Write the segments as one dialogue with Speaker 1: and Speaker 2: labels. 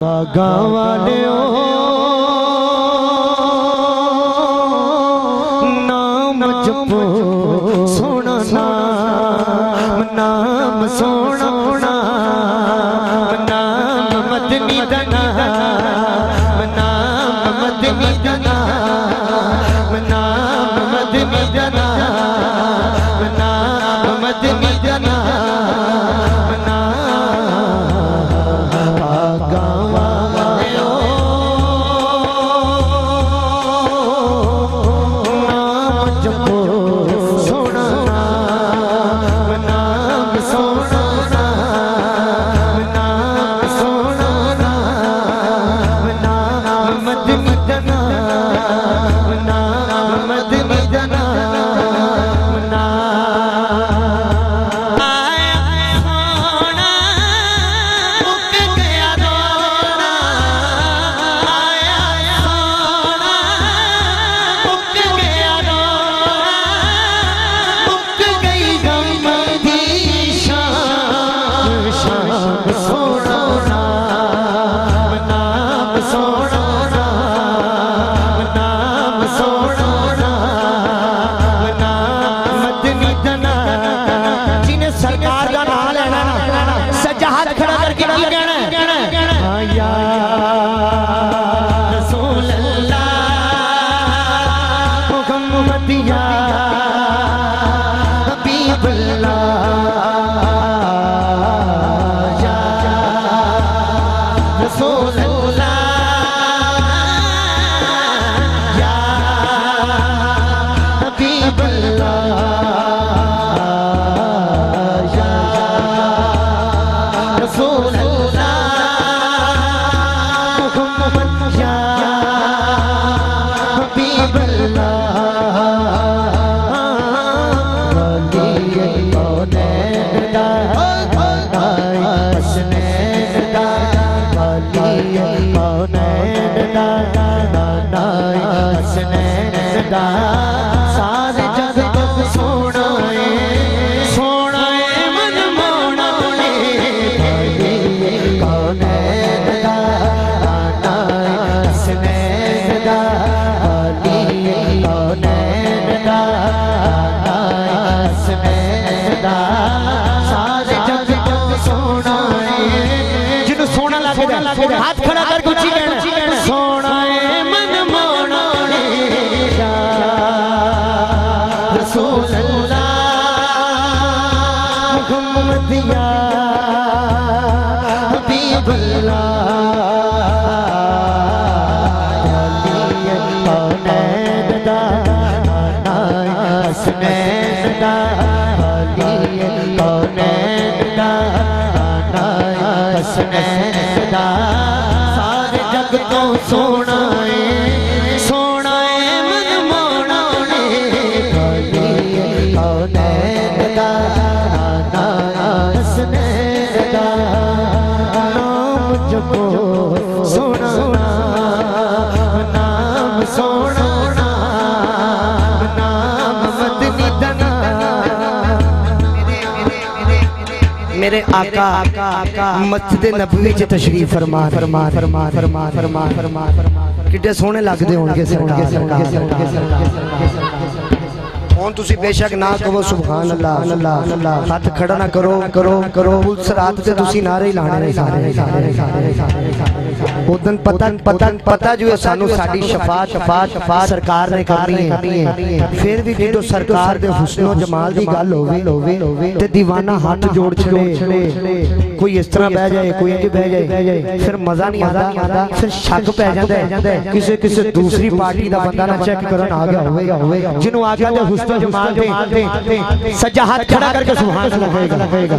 Speaker 1: गावालियो नाम जपो सोना नाम नाम सोना नाम मदनी दना नाम मदनी दना नाम मदनी दना नाम मदनी दना सारे जग को सोना है मन मोना कौन सारे जग को सोना है जिन्हों सोना लगे हाथ खड़ा कर कुछ सोना है मन मोना मुहम्मदिया हबीबुल्लाह कौनैन दा हसनैन दा कौनैन दा हसनैन दा सारे जग तो सोना है मन मोना कौनैन दा नाम जपो सोना नाम सोना नाम मदनी दना मेरे आका मस्जिद नबवी च तशरीफ फरमा किड्डे सोहने लगदे होणगे हुण तुसी बेशक ना कहो सुभान अल्लाह हाथ खड़ा ना करो पुलिस रात से तुसी नारे लाने उदन पता जो है सानू साडी शफात सरकार ने करनी है फिर भी जो सरकार दे हुस्नो जमाल दी गल होवे ते दीवाना हाथ जोड़ छड़े कोई इस तरह बह जाए कोई इंज बह जाए फिर मजा नहीं आता फिर शक पै जांदा है किसी दूसरी पार्टी दा बंदा ना चेक करन आ गया होवेगा जिन्हों आ गया ते हुस्नो जमाल दे सज्जा हाथ खड़ा करके सुभान अल्लाह कहेगा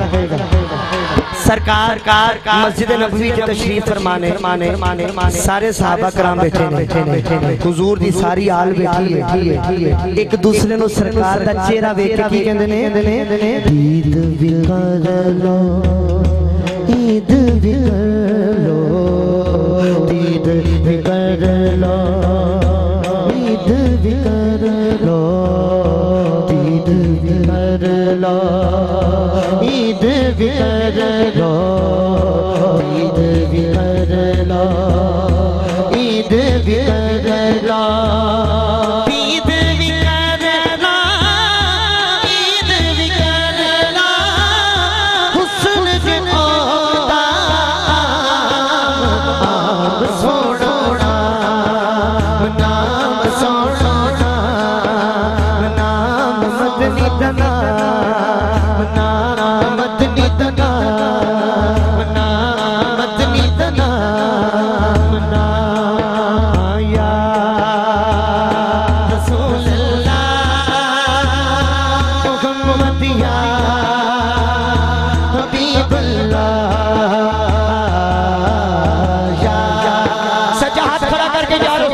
Speaker 1: सरकार मस्जिद नबवी के तशरीफ फरमाने सारे सहाबा कराम बैठे ने हुजूर दी सारी आल बैठी है एक दूसरे नु सरकार दा चेहरा देख के की कहंदे ने ईद भी कर लो ईद भी कर लो ईद भी कर लो ईद भी कर लो ईद भी कर लो ईद भी कर लो ईद भी कर लो
Speaker 2: जा रहे